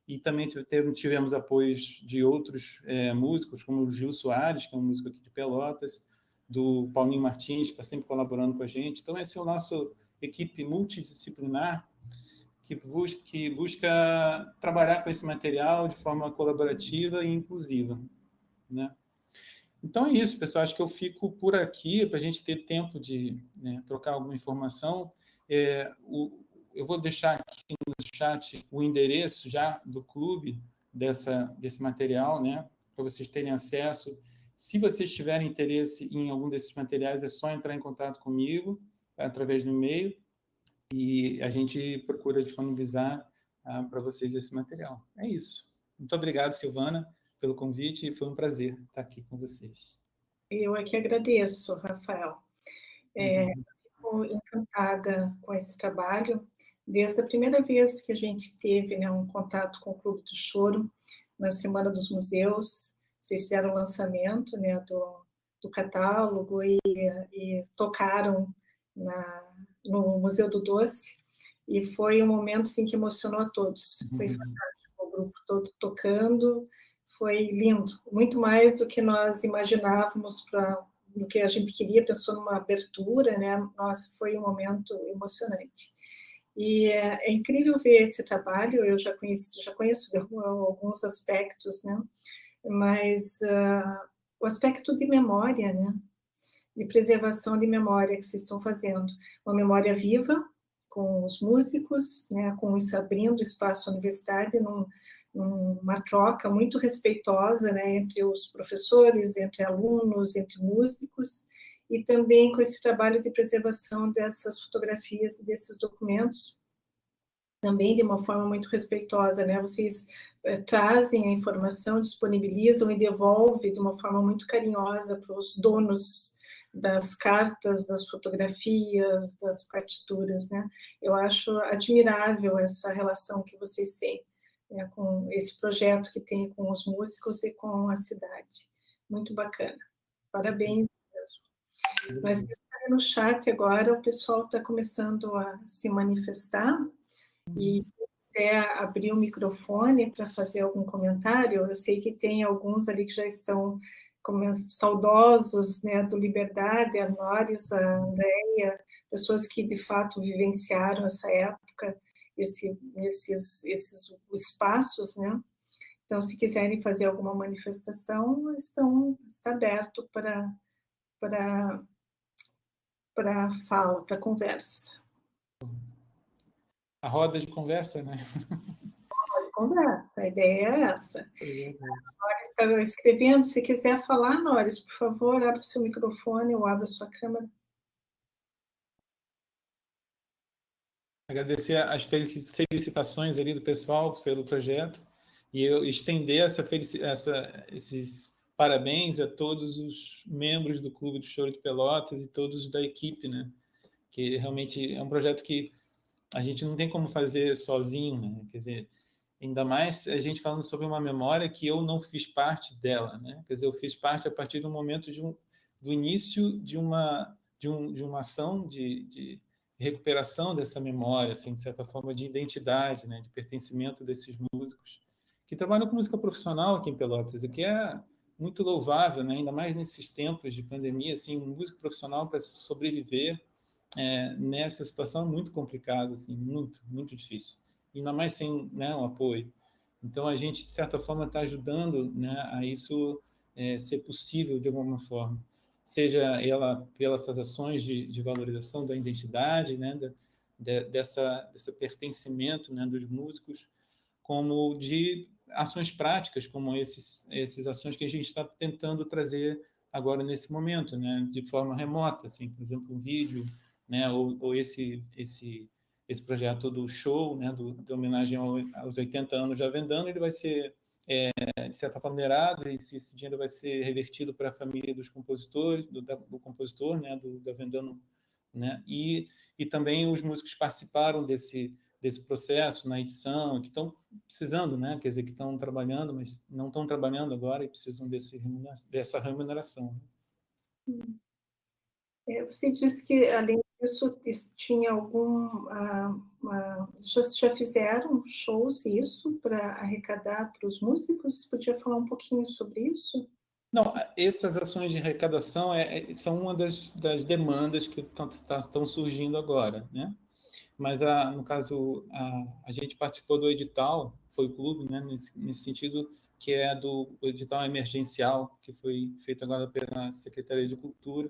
E também tivemos apoios de outros músicos, como o Gil Soares, que é um músico aqui de Pelotas, do Paulinho Martins, que está sempre colaborando com a gente. Então, essa é a nossa equipe multidisciplinar, que busca trabalhar com esse material de forma colaborativa e inclusiva, né? Então é isso, pessoal. Acho que eu fico por aqui para a gente ter tempo de trocar alguma informação. Eu vou deixar aqui no chat o endereço já do clube desse material, né, para vocês terem acesso. Se vocês tiverem interesse em algum desses materiais, é só entrar em contato comigo através do e-mail, e a gente procura disponibilizar para vocês esse material. É isso. Muito obrigado, Silvana, pelo convite, e foi um prazer estar aqui com vocês. Eu é que agradeço, Rafael. Fico encantada com esse trabalho. Desde a primeira vez que a gente teve, né, um contato com o Clube do Choro, na Semana dos Museus, vocês fizeram o lançamento, né, do catálogo e tocaram no Museu do Doce, e foi um momento assim, que emocionou a todos. Foi fantástico, o grupo todo tocando, foi lindo, muito mais do que nós imaginávamos do que a gente queria, pensou numa abertura, né? Nossa, foi um momento emocionante. E é incrível ver esse trabalho, eu já conheço de alguns aspectos, né? Mas o aspecto de memória, né? De preservação de memória que vocês estão fazendo, uma memória viva, com os músicos, né? Com isso abrindo espaço à universidade, numa troca muito respeitosa, né? Entre os professores, entre alunos, entre músicos, e também com esse trabalho de preservação dessas fotografias e desses documentos, também de uma forma muito respeitosa, né? Vocês trazem a informação, disponibilizam e devolvem de uma forma muito carinhosa para os donos das cartas, das fotografias, das partituras, né? Eu acho admirável essa relação que vocês têm, né, com esse projeto que tem com os músicos e com a cidade. Muito bacana. Parabéns mesmo. Nós estamos no chat agora, o pessoal está começando a se manifestar. E se quiser abrir o microfone para fazer algum comentário, eu sei que tem alguns ali que já estão saudosos, né, do Liberdade, a Noris, a Andréia, pessoas que de fato vivenciaram essa época, esses espaços, né? Então, se quiserem fazer alguma manifestação, está aberto para fala, para conversa. A roda de conversa, né? Conversa, a ideia é essa. A Noris está escrevendo, se quiser falar, Noris, por favor, abra o seu microfone ou abra a sua câmera. Agradecer as felicitações ali do pessoal pelo projeto e eu estender esses parabéns a todos os membros do Clube do Choro de Pelotas e todos da equipe, né? Que realmente é um projeto que a gente não tem como fazer sozinho, né? Quer dizer, ainda mais a gente falando sobre uma memória que eu não fiz parte dela, né? Quer dizer, eu fiz parte a partir do momento do início de uma ação de recuperação dessa memória, assim, de certa forma, de identidade, né? De pertencimento desses músicos que trabalham com música profissional aqui em Pelotas, o que é muito louvável, né? Ainda mais nesses tempos de pandemia, assim, um músico profissional para sobreviver nessa situação muito complicada, assim, muito, muito difícil. E ainda mais sem, né, um apoio. Então, a gente, de certa forma, está ajudando, né, a isso ser possível de alguma forma. Seja ela pelas ações de valorização da identidade, né, desse pertencimento, né, dos músicos, como de ações práticas, como essas ações que a gente está tentando trazer agora nesse momento, né, de forma remota, assim, por exemplo, o vídeo, né, ou esse projeto do show, né, de homenagem aos 80 anos da Vendano, ele vai ser, de certa forma, minerado, e esse dinheiro vai ser revertido para a família dos compositores, do compositor, né, da Vendano, né, e também os músicos participaram desse processo na edição, que estão precisando, né, quer dizer, que estão trabalhando, mas não estão trabalhando agora e precisam dessa remuneração. Você disse que, além disso, tinha já fizeram shows, isso, para arrecadar para os músicos? Você podia falar um pouquinho sobre isso? Não, essas ações de arrecadação são uma das demandas que estão surgindo agora, né? Mas, no caso, a gente participou do edital, foi o clube, né, nesse sentido, que é do edital emergencial, que foi feito agora pela Secretaria de Cultura,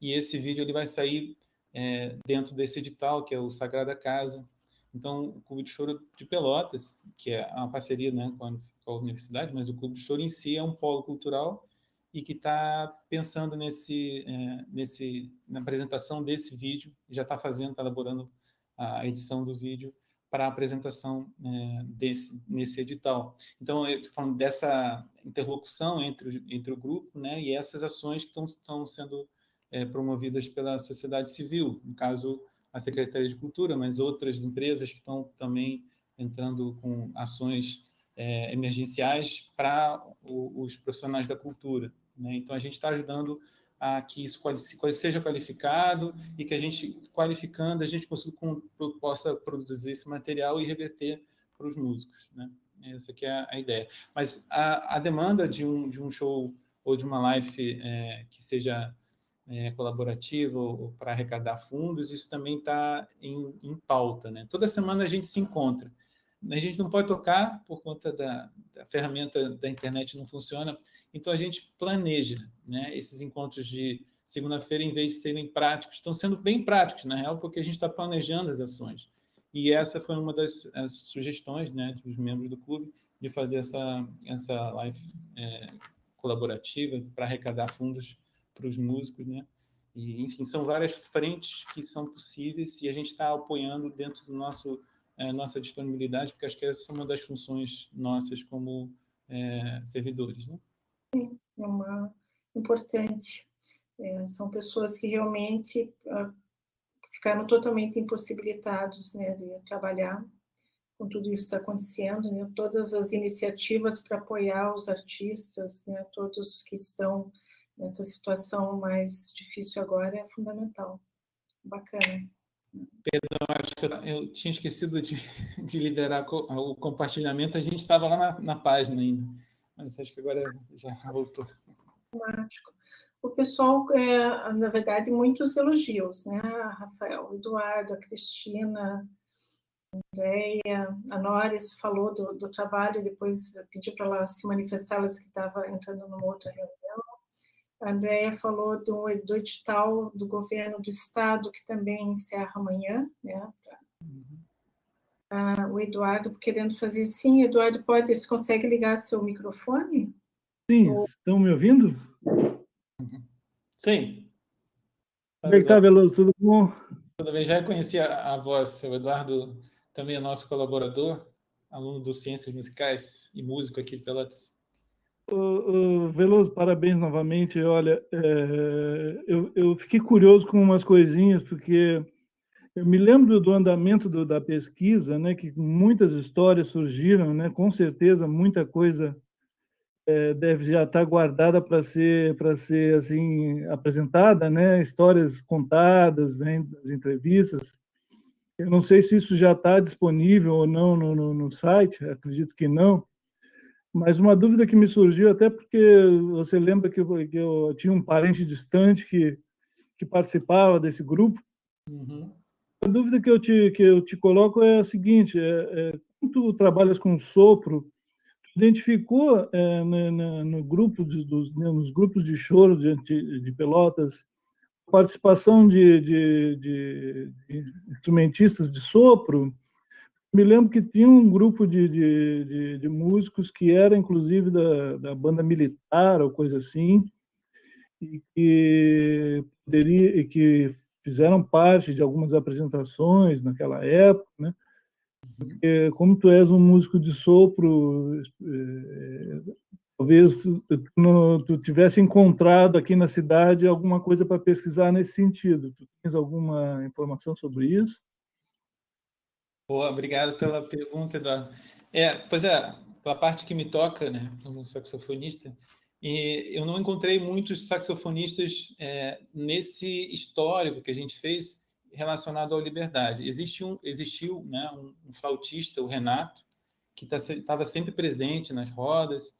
e esse vídeo ele vai sair dentro desse edital, que é o Sagrada Casa. Então, o Clube de Choro de Pelotas, que é uma parceria, né, com a universidade, mas o Clube de Choro em si é um polo cultural e que está pensando na apresentação desse vídeo, já está elaborando a edição do vídeo para a apresentação nesse edital. Então, eu estou falando dessa interlocução entre o grupo, né, e essas ações que estão sendo promovidas pela sociedade civil, no caso, a Secretaria de Cultura, mas outras empresas que estão também entrando com ações emergenciais para os profissionais da cultura, né? Então, a gente está ajudando a que isso seja qualificado e que a gente, qualificando, a gente possa produzir esse material e reverter para os músicos, né? Essa que é a ideia. Mas a demanda de um show ou de uma live que seja colaborativa ou para arrecadar fundos, isso também está em pauta, né? Toda semana a gente se encontra. A gente não pode tocar por conta da ferramenta da internet não funciona, então a gente planeja, né? Esses encontros de segunda-feira, em vez de serem práticos, estão sendo bem práticos, na real, porque a gente está planejando as ações. E essa foi uma das sugestões, né, dos membros do clube, de fazer essa live colaborativa para arrecadar fundos para os músicos, né? E, enfim, são várias frentes que são possíveis e a gente está apoiando dentro do nossa disponibilidade, porque acho que essa é uma das funções nossas como servidores, né? Sim, é uma importante. São pessoas que realmente ficaram totalmente impossibilitados, né, de trabalhar com tudo isso que está acontecendo, né? Todas as iniciativas para apoiar os artistas, né, todos que estão nessa situação mais difícil agora, é fundamental. Bacana. Perdão, acho que eu tinha esquecido de liberar o compartilhamento, a gente estava lá na página ainda, mas acho que agora já voltou. Automático. O pessoal, na verdade, muitos elogios, né? A Rafael, o Eduardo, a Cristina, a Andréia, a Noris falou do trabalho, depois pediu para ela se manifestar, ela que estava entrando numa outra reunião. A Andréia falou do edital do governo do estado, que também encerra amanhã, né? O Eduardo querendo fazer sim. Eduardo, você consegue ligar seu microfone? Sim, estão me ouvindo? Sim. Como é que está, Veloso? Tudo bom? Tudo bem, já conheci a voz. O Eduardo também é nosso colaborador, aluno do Ciências Musicais e músico aqui de Pelotas. Veloso, parabéns novamente. Olha, eu fiquei curioso com umas coisinhas, porque eu me lembro do andamento da pesquisa, né, que muitas histórias surgiram, né, com certeza muita coisa deve já estar guardada para ser assim apresentada, né, histórias contadas, né, das entrevistas. Eu não sei se isso já está disponível ou não no site, acredito que não. Mas uma dúvida que me surgiu, até porque você lembra que eu tinha um parente distante que participava desse grupo. Uhum. A dúvida que eu te coloco é a seguinte: quando tu trabalhas com sopro, tu identificou no grupo nos grupos de choro de Pelotas participação de instrumentistas de sopro? Me lembro que tinha um grupo de músicos que era, inclusive, da banda militar ou coisa assim, e que fizeram parte de algumas apresentações naquela época, né? Porque, como tu és um músico de sopro, talvez tu tivesse encontrado aqui na cidade alguma coisa para pesquisar nesse sentido. Tu tens alguma informação sobre isso? Boa, obrigado pela pergunta, Eduardo. Pois pela parte que me toca, né, como saxofonista, e eu não encontrei muitos saxofonistas nesse histórico que a gente fez relacionado à liberdade. Existiu, né, um flautista, o Renato, que estava sempre presente nas rodas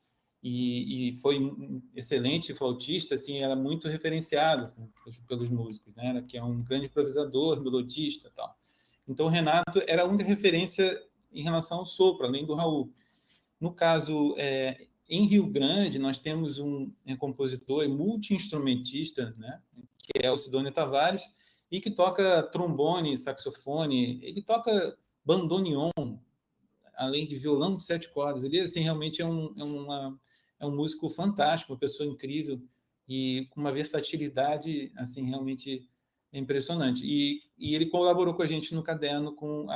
e foi um excelente flautista, assim, era muito referenciado assim, pelos músicos, né, que é um grande improvisador, melodista e tal. Então, o Renato era a única referência em relação ao sopro, além do Raul. No caso, em Rio Grande, nós temos um compositor e multi-instrumentista, né, que é o Sidônio Tavares, e que toca trombone, saxofone, ele toca bandoneon, além de violão de 7 cordas. Ele, assim, realmente é um músico fantástico, uma pessoa incrível e com uma versatilidade, assim, realmente impressionante. E ele colaborou com a gente no caderno com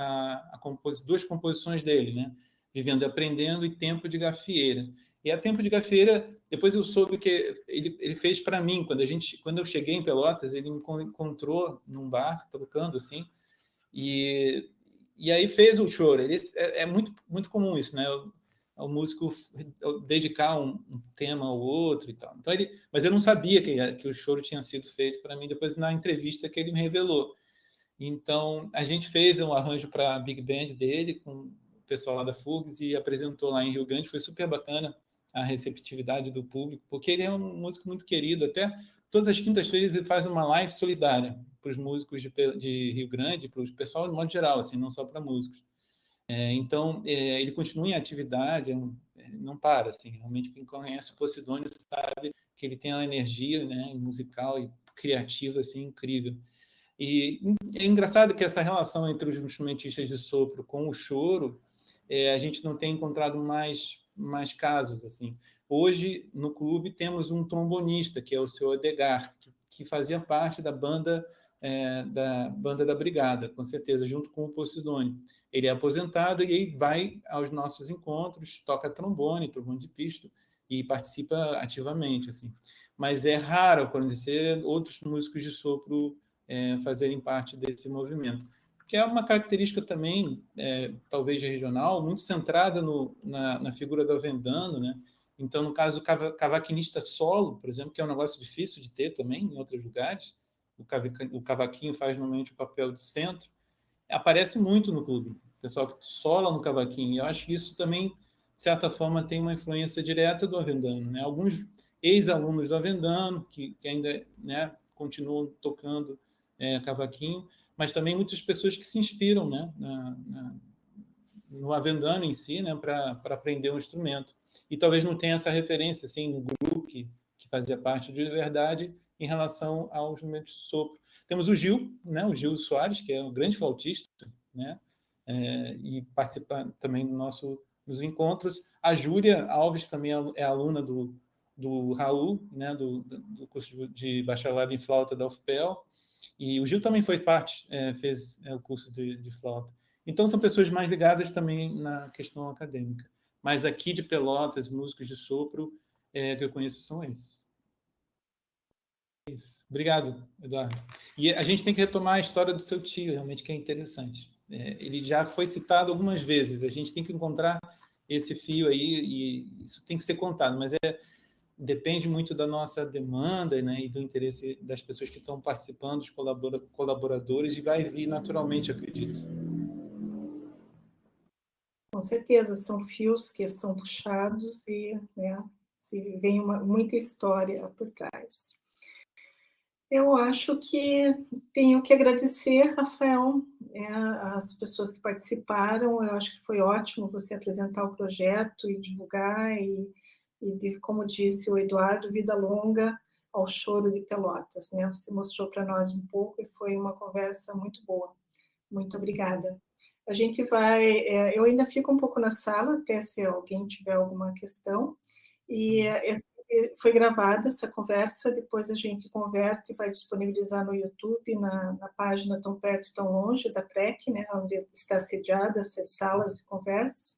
duas composições dele, né? Vivendo e Aprendendo e Tempo de Gafieira. E a Tempo de Gafieira, depois eu soube que ele fez para mim, quando eu cheguei em Pelotas, ele me encontrou num bar, tocando assim, e aí fez o choro. É muito, muito comum isso, né? ao músico dedicar um tema ao outro e tal. Então mas eu não sabia que o choro tinha sido feito para mim depois na entrevista que ele me revelou. Então a gente fez um arranjo para a Big Band dele com o pessoal lá da FURGS e apresentou lá em Rio Grande. Foi super bacana a receptividade do público, porque ele é um músico muito querido. Até todas as quintas-feiras ele faz uma live solidária para os músicos de Rio Grande, para o pessoal de modo geral, assim, não só para músicos. Então, ele continua em atividade, não para. Assim, realmente, quem conhece o Posidônio sabe que ele tem uma energia, né, musical e criativa assim, incrível. E é engraçado que essa relação entre os instrumentistas de sopro com o choro, a gente não tem encontrado mais casos. Assim. Hoje, no clube, temos um trombonista, que é o seu Edgar, que fazia parte da banda da Brigada, com certeza, junto com o Posidônio. Ele é aposentado e vai aos nossos encontros, toca trombone de pisto, e participa ativamente. Assim. Mas é raro acontecer outros músicos de sopro fazerem parte desse movimento, que é uma característica também, talvez regional, muito centrada na figura do Avendano, né? Então, no caso do cavaquinista solo, por exemplo, que é um negócio difícil de ter também em outros lugares, o cavaquinho faz normalmente o papel de centro, aparece muito no clube, o pessoal que sola no cavaquinho, e eu acho que isso também, de certa forma, tem uma influência direta do Avendano, né? Alguns ex-alunos do Avendano, que ainda, né, continuam tocando cavaquinho, mas também muitas pessoas que se inspiram, né, no Avendano em si, né, para aprender um instrumento. E talvez não tenha essa referência assim, no grupo que fazia parte de verdade em relação aos instrumentos de sopro. Temos o Gil, né, o Gil Soares, que é um grande flautista, né, e participa também dos encontros. A Júlia Alves também é aluna do Raul, né, do curso de bacharelado em flauta da UFPEL. E o Gil também foi parte, fez o curso de flauta. Então, são pessoas mais ligadas também na questão acadêmica. Mas aqui de Pelotas, músicos de sopro, que eu conheço são esses. Obrigado, Eduardo. E a gente tem que retomar a história do seu tio, realmente, que é interessante. Ele já foi citado algumas vezes, a gente tem que encontrar esse fio aí, e isso tem que ser contado, mas depende muito da nossa demanda, né, e do interesse das pessoas que estão participando, dos colaboradores, e vai vir naturalmente, acredito. Com certeza, são fios que são puxados e, né, vem muita história por trás. Eu acho que tenho que agradecer, Rafael, as pessoas que participaram. Eu acho que foi ótimo você apresentar o projeto e divulgar, como disse o Eduardo, vida longa ao Choro de Pelotas, né? Você mostrou para nós um pouco e foi uma conversa muito boa. Muito obrigada. A gente eu ainda fico um pouco na sala, até se alguém tiver alguma questão, e foi gravada essa conversa, depois a gente converte e vai disponibilizar no YouTube, na página Tão Perto, Tão Longe, da PREC, né, onde está sediada essas salas de conversa.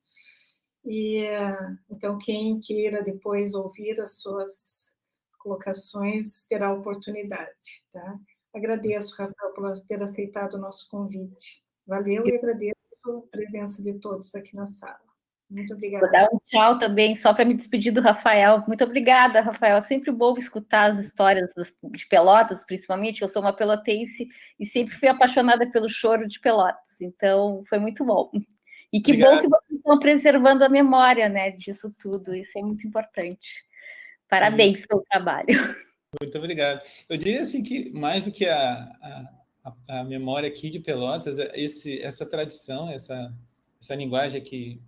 Então, quem queira depois ouvir as suas colocações, terá a oportunidade. Tá? Agradeço, Rafael, por ter aceitado o nosso convite. Valeu e agradeço a presença de todos aqui na sala. Muito obrigada. Vou dar um tchau também, só para me despedir do Rafael. Muito obrigada, Rafael. É sempre bom escutar as histórias de Pelotas, principalmente. Eu sou uma pelotense e sempre fui apaixonada pelo choro de Pelotas. Então, foi muito bom. E que Obrigado. Bom que vocês estão preservando a memória, né, disso tudo. Isso é muito importante. Parabéns pelo trabalho. Muito obrigado. Eu diria assim que, mais do que a memória aqui de Pelotas, essa tradição, essa linguagem que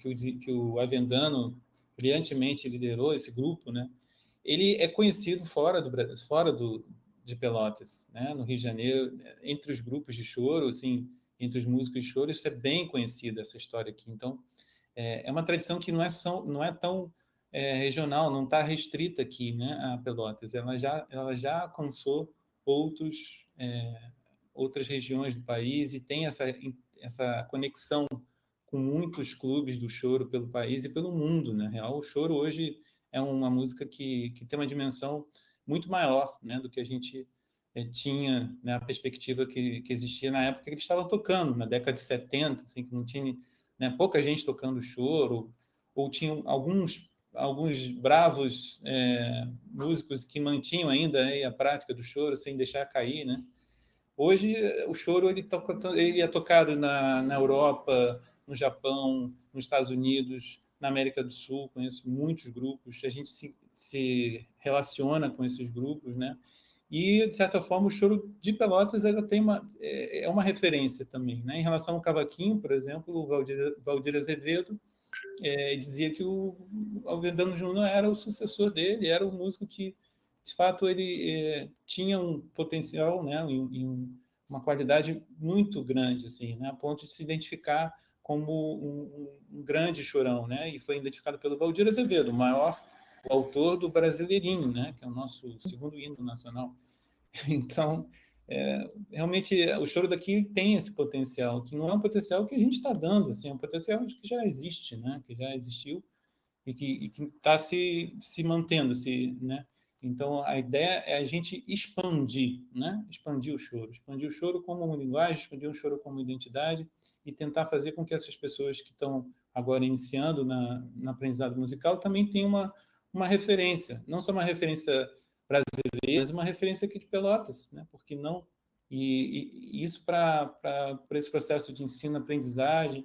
o Avendano brilhantemente liderou, esse grupo, né? Ele é conhecido fora de Pelotas, né? No Rio de Janeiro, entre os grupos de choro, assim, entre os músicos de choro, isso é bem conhecido, essa história aqui. Então, é uma tradição que não é tão regional, não está restrita aqui, né, a Pelotas. Ela já alcançou outras regiões do país e tem essa conexão com muitos clubes do choro pelo país e pelo mundo, na real. O choro hoje é uma música que tem uma dimensão muito maior, né, do que a gente tinha, né, a perspectiva que existia na época que eles estavam tocando, na década de 70, assim, que não tinha, né, pouca gente tocando choro, ou tinham alguns bravos músicos que mantinham ainda a prática do choro sem deixar cair, né? Hoje, o choro ele é tocado na Europa, no Japão, nos Estados Unidos, na América do Sul. Conheço muitos grupos, a gente se relaciona com esses grupos, né? E, de certa forma, o choro de Pelotas ela tem uma referência também, né? Em relação ao cavaquinho, por exemplo, o Valdir Azevedo dizia que o Alvedano Júnior era o sucessor dele, era o músico que, de fato, ele tinha um potencial, né, uma qualidade muito grande, assim, né, a ponto de se identificar como um grande chorão, né, e foi identificado pelo Valdir Azevedo, o autor do Brasileirinho, né, que é o nosso segundo hino nacional. Então, realmente, o choro daqui tem esse potencial, que não é um potencial que a gente está dando, assim, é um potencial que já existe, né, que já existiu e que está se mantendo, né? Então, a ideia é a gente expandir, né? Expandir o choro como uma linguagem, expandir o choro como identidade e tentar fazer com que essas pessoas que estão agora iniciando na aprendizado musical também tenham uma referência, não só uma referência brasileira, mas uma referência aqui de Pelotas, né? Por que não? E isso para esse processo de ensino-aprendizagem,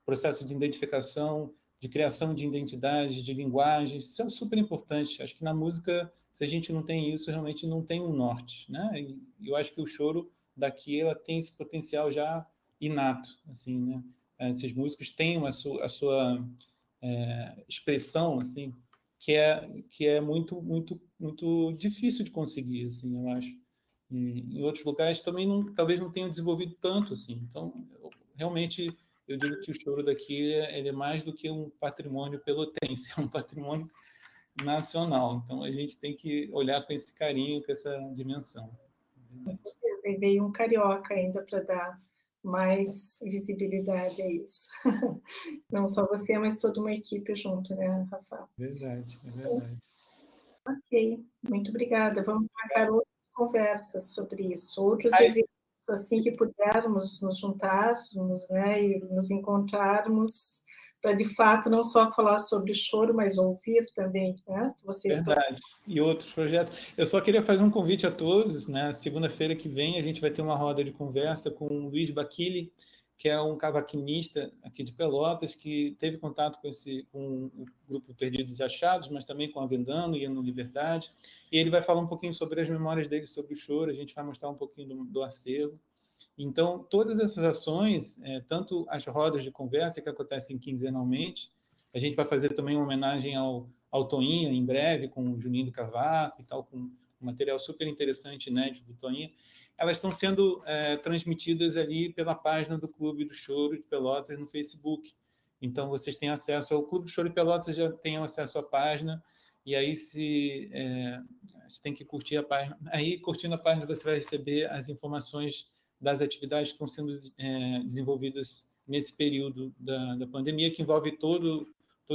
processo de identificação, de criação de identidades, de linguagens, isso é super importante. Acho que na música, se a gente não tem isso, realmente não tem um norte, né? E eu acho que o choro daqui ela tem esse potencial já inato, assim, né? Esses músicos têm a sua expressão, assim, que é muito muito muito difícil de conseguir, assim, eu acho. E em outros lugares também talvez não tenham desenvolvido tanto, assim. Então, realmente eu digo que o choro daqui ele é mais do que um patrimônio pelotense, é um patrimônio nacional. Então, a gente tem que olhar com esse carinho, com essa dimensão. Com certeza. E veio um carioca ainda para dar mais visibilidade a isso. Não só você, mas toda uma equipe junto, né, Rafael? Verdade, é verdade. Ok, muito obrigada. Vamos marcar outras conversas sobre isso, outros eventos assim que pudermos nos juntarmos, né, e nos encontrarmos para de fato não só falar sobre choro, mas ouvir também, né? Vocês verdade. E outros projetos. Eu só queria fazer um convite a todos, né? Segunda-feira que vem a gente vai ter uma roda de conversa com o Luiz Baquili, que é um cavaquinista aqui de Pelotas, que teve contato com o grupo Perdidos e Achados, mas também com a Vendano e a No Liberdade. E ele vai falar um pouquinho sobre as memórias dele sobre o choro, a gente vai mostrar um pouquinho do acervo. Então, todas essas ações, tanto as rodas de conversa que acontecem quinzenalmente, a gente vai fazer também uma homenagem ao Toinha, em breve, com o Juninho do Cavaco e tal, com um material super interessante, inédito do Toinha. Elas estão sendo transmitidas ali pela página do Clube do Choro de Pelotas no Facebook. Então, vocês têm acesso ao Clube do Choro de Pelotas, já têm acesso à página, e aí você tem que curtir a página. Aí, curtindo a página, você vai receber as informações das atividades que estão sendo desenvolvidas nesse período da pandemia, que envolve todo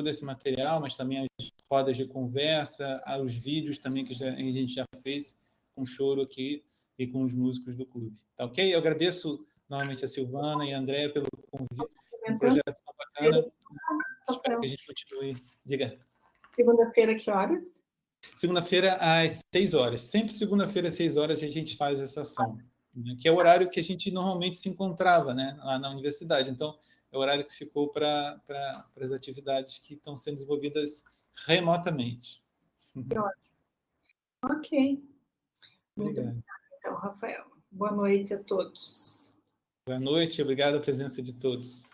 esse material, mas também as rodas de conversa, os vídeos também que a gente já fez com choro aqui e com os músicos do clube. Tá ok? Eu agradeço novamente a Silvana e a Andréa pelo convite, um projeto tão bacana. Espero que a gente continue. Diga. Segunda-feira, que horas? Segunda-feira, às 6 horas. Sempre segunda-feira, às 6 horas, a gente faz essa ação, né? Que é o horário que a gente normalmente se encontrava, né, lá na universidade. Então, é o horário que ficou para as atividades que estão sendo desenvolvidas remotamente. Ok. Muito Obrigado. obrigada, então, Rafael. Boa noite a todos. Boa noite, obrigado a presença de todos.